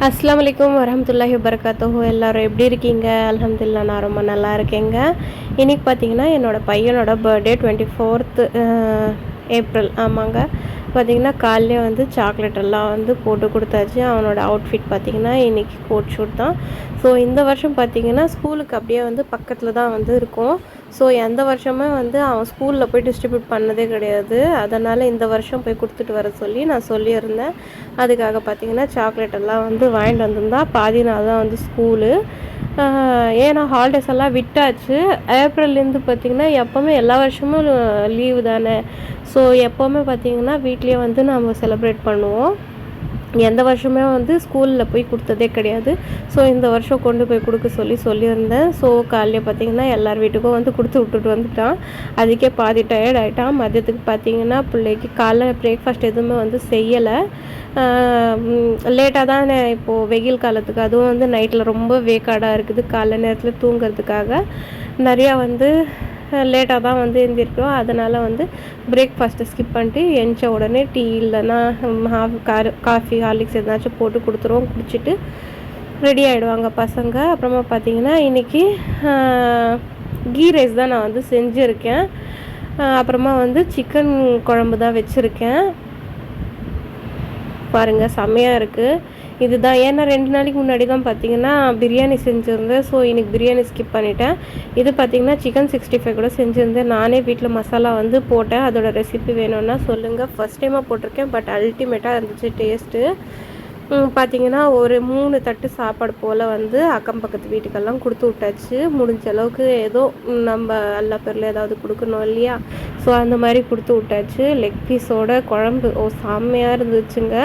அஸ்ஸலாமு அலைக்கும் வரஹ்மத்துல்லாஹி வபரகாத்துஹு. எல்லாரும் எப்படி இருக்கீங்க? அல்ஹம்துலில்லாஹ் நான் ரொம்ப நல்லா இருக்கேங்க. இன்றைக்கி பார்த்தீங்கன்னா என்னோடய பையனோட பர்த்டே 24th ஏப்ரல். ஆமாங்க. பார்த்திங்கன்னா காலையிலே வந்து சாக்லேட் எல்லாம் வந்து போட்டு கொடுத்தாச்சு. அவனோட அவுட்ஃபிட் பார்த்திங்கன்னா இன்றைக்கி கோட் ஷூட் தான். ஸோ இந்த வருஷம் பார்த்திங்கன்னா ஸ்கூலுக்கு அப்படியே வந்து பக்கத்தில் தான் வந்து இருக்கும். ஸோ எந்த வருஷமே வந்து அவன் ஸ்கூலில் போய் டிஸ்ட்ரிபியூட் பண்ணதே கிடையாது. அதனால் இந்த வருஷம் போய் கொடுத்துட்டு வர சொல்லி நான் சொல்லியிருந்தேன். அதுக்காக பார்த்திங்கன்னா சாக்லேட் எல்லாம் வந்து வாங்கிட்டு வந்திருந்தா. பாதி நாள் தான் வந்து ஸ்கூலு. ஏன்னா ஹாலிடேஸ் எல்லாம் விட்டாச்சு. ஏப்ரல்லேருந்து பார்த்திங்கன்னா எப்போவுமே எல்லா வருஷமும் லீவு தானே. ஸோ எப்போவுமே பார்த்திங்கன்னா வீட்லேயே வந்து நம்ம செலிப்ரேட் பண்ணுவோம். எந்த வருஷமே வந்து ஸ்கூலில் போய் கொடுத்ததே கிடையாது. ஸோ இந்த வருஷம் கொண்டு போய் கொடுக்க சொல்லியிருந்தேன். ஸோ காலையிலே பார்த்திங்கன்னா எல்லார் வீட்டுக்கும் வந்து கொடுத்து விட்டுட்டு வந்துட்டான். அதுக்கே பாதி டயர்ட் ஆகிட்டான். மதியத்துக்கு பார்த்திங்கன்னா பிள்ளைக்கு காலைல பிரேக்ஃபாஸ்ட் எதுவுமே வந்து செய்யலை. லேட்டாக தான் இப்போது வெயில் காலத்துக்கு, அதுவும் வந்து நைட்டில் ரொம்ப வேக்காடாக இருக்குது. காலைல நேரத்தில் தூங்குறதுக்காக நிறையா வந்து லேட்டாக தான் வந்து எழுந்திருக்கிறோம். அதனால் வந்து பிரேக்ஃபாஸ்ட்டை ஸ்கிப் பண்ணிட்டு எந்திச்ச உடனே டீ இல்லைன்னா காஃபி ஹார்லிக்ஸ் எதனாச்சும் போட்டு கொடுத்துருவோம். குடிச்சிட்டு ரெடி ஆகிடுவாங்க பசங்க. அப்புறமா பார்த்திங்கன்னா இன்றைக்கி கீ ரைஸ் தான் நான் வந்து செஞ்சுருக்கேன். அப்புறமா வந்து சிக்கன் குழம்பு தான் வச்சுருக்கேன். பாருங்கள் செம்மையாக இருக்குது. இதுதான் ஏன்னா 2 நாளைக்கு முன்னாடி தான் பார்த்திங்கன்னா பிரியாணி செஞ்சுருந்தேன். ஸோ இன்றைக்கி பிரியாணி ஸ்கிப் பண்ணிட்டேன். இது பார்த்திங்கன்னா சிக்கன் 65 கூட செஞ்சுருந்தேன். நானே வீட்டில் மசாலா வந்து போட்டேன். அதோட ரெசிபி வேணும்னா சொல்லுங்கள். ஃபஸ்ட் டைமாக போட்டிருக்கேன். பட் அல்டிமேட்டாக இருந்துச்சு டேஸ்ட்டு. பார்த்திங்கன்னா ஒரு 3 தட்டு சாப்பாடு போல் வந்து அக்கம் பக்கத்து வீட்டுக்கெல்லாம் கொடுத்து விட்டாச்சு. முடிஞ்ச அளவுக்கு ஏதோ நம்ம எல்லா பேரில் ஏதாவது கொடுக்கணும் இல்லையா. ஸோ அந்த மாதிரி கொடுத்து விட்டாச்சு. லெக் பீஸோட குழம்பு செம்மையாக இருந்துச்சுங்க.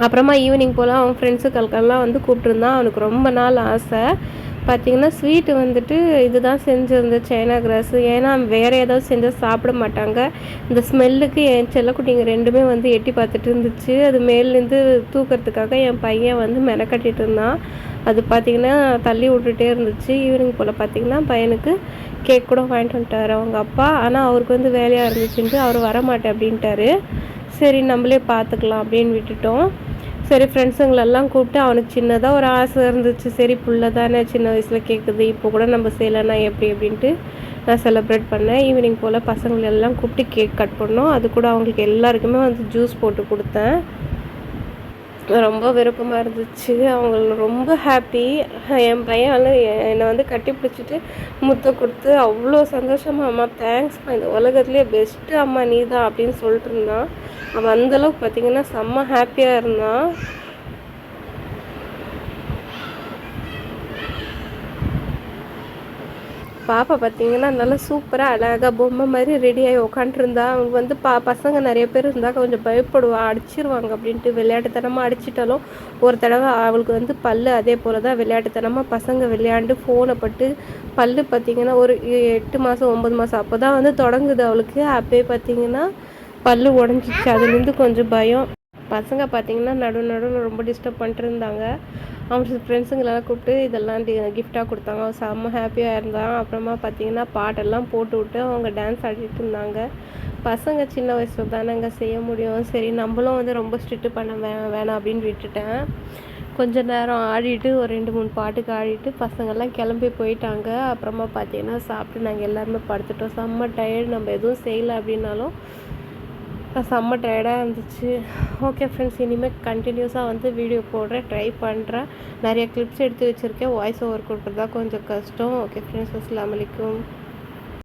அப்புறமா ஈவினிங் போல் அவன் ஃப்ரெண்ட்ஸுக்கெல்லாம் வந்து கூப்பிட்ருந்தான். அவனுக்கு ரொம்ப நாள் ஆசை. பார்த்திங்கன்னா ஸ்வீட்டு வந்துட்டு இது தான் செஞ்சுருந்தேன், சைனா கிராஸு. ஏன்னா வேறு ஏதாவது செஞ்சால் சாப்பிட மாட்டாங்க. இந்த ஸ்மெல்லுக்கு என் செல்லக்குட்டிங்க 2மே வந்து எட்டி பார்த்துட்டு இருந்துச்சு. அது மேலேருந்து தூக்கிறதுக்காக என் பையன் வந்து மெனக்கட்டிகிட்டு இருந்தான். அது பார்த்திங்கன்னா தள்ளி விட்டுட்டே இருந்துச்சு. ஈவினிங் போல் பார்த்திங்கன்னா பையனுக்கு கேக் கூட வாங்கிட்டு வந்துட்டார் அவங்க அப்பா. ஆனால் அவருக்கு வந்து வேலையாக இருந்துச்சுன்ட்டு அவர் வரமாட்டேன் அப்படின்ட்டாரு. சரி நம்மளே பார்த்துக்கலாம் அப்படின்னு விட்டுட்டோம். சரி ஃப்ரெண்ட்ஸுங்களெல்லாம் கூப்பிட்டு அவனுக்கு சின்னதாக ஒரு ஆசை இருந்துச்சு. சரி புள்ள தானே சின்ன வயசில் கேட்குது, இப்போ கூட நம்ம செய்யலைன்னா எப்படி அப்படின்ட்டு நான் செலிப்ரேட் பண்ணேன். ஈவினிங் போல் பசங்களெல்லாம் கூப்பிட்டு கேக் கட் பண்ணோம். அது கூட அவங்களுக்கு எல்லாருக்குமே வந்து ஜூஸ் போட்டு கொடுத்தேன். ரொம்ப விருப்பமாக இருந்துச்சு. அவங்க ரொம்ப ஹாப்பி. என் பையன் என்னை வந்து கட்டி பிடிச்சிட்டு முத்த கொடுத்து அவ்வளோ சந்தோஷமாக, அம்மா தேங்க்ஸ்மா, இந்த உலகத்துலேயே பெஸ்ட்டு அம்மா நீ தான் அப்படின்னு சொல்லிட்டு இருந்தான். அவன் அந்தளவுக்கு பார்த்திங்கன்னா செம்ம ஹாப்பியாக இருந்தான். பாப்பா பார்த்திங்கன்னா நல்லா சூப்பராக அழகாக பொம்மை மாதிரி ரெடியாகி உக்காண்ட்ருந்தா. அவங்க வந்து பசங்க நிறைய பேர் இருந்தால் கொஞ்சம் பயப்படுவா, அடிச்சிருவாங்க அப்படின்ட்டு. விளையாட்டுத்தனமாக அடிச்சிட்டாலும் ஒரு தடவை அவளுக்கு வந்து பல் அதே போல் தான் விளையாட்டுத்தனமாக பசங்க விளையாண்டு ஃபோனை பட்டு பல் பார்த்திங்கன்னா ஒரு 8 மாதம் 9 மாதம் அப்போ தான் வந்து தொடங்குது அவளுக்கு. அப்போயே பார்த்திங்கன்னா பல் உடஞ்சிச்சு. அதுலேருந்து கொஞ்சம் பயம். பசங்க பார்த்திங்கன்னா நடுவில் ரொம்ப டிஸ்டர்ப் பண்ணிட்டு இருந்தாங்க. அவங்க ஃப்ரெண்ட்ஸுங்களெல்லாம் கூப்பிட்டு இதெல்லாம் கிஃப்டாக கொடுத்தாங்க. அவன் செம்ம ஹாப்பியாக இருந்தான். அப்புறமா பார்த்திங்கன்னா பாட்டெல்லாம் போட்டு விட்டு அவங்க டான்ஸ் ஆடிட்டு இருந்தாங்க. பசங்க சின்ன வயசில் தானேங்க செய்ய முடியும். சரி நம்மளும் வந்து ரொம்ப ஸ்ட்ரிக்ட்டு பண்ண வேணாம் அப்படின்னு விட்டுட்டேன். கொஞ்சம் நேரம் ஆடிட்டு ஒரு 2-3 பாட்டுக்கு ஆடிட்டு பசங்கள்லாம் கிளம்பி போயிட்டாங்க. அப்புறமா பார்த்திங்கன்னா சாப்பிட்டு நாங்கள் எல்லாருமே படுத்துட்டோம். செம்ம டயர்டு. நம்ம எதுவும் செய்யலை அப்படின்னாலும் செம்ம டயர்டாக இருந்துச்சு. ஓகே ஃப்ரெண்ட்ஸ், இனிமேல் கண்டினியூஸாக வந்து வீடியோ போடுறேன், ட்ரை பண்ணுறேன். நிறைய கிளிப்ஸ் எடுத்து வச்சுருக்கேன். வாய்ஸ் ஓவர் கொடுக்குறதா கொஞ்சம் கஷ்டம். ஓகே ஃப்ரெண்ட்ஸ், அஸ்ஸலாமு அலைக்கும்.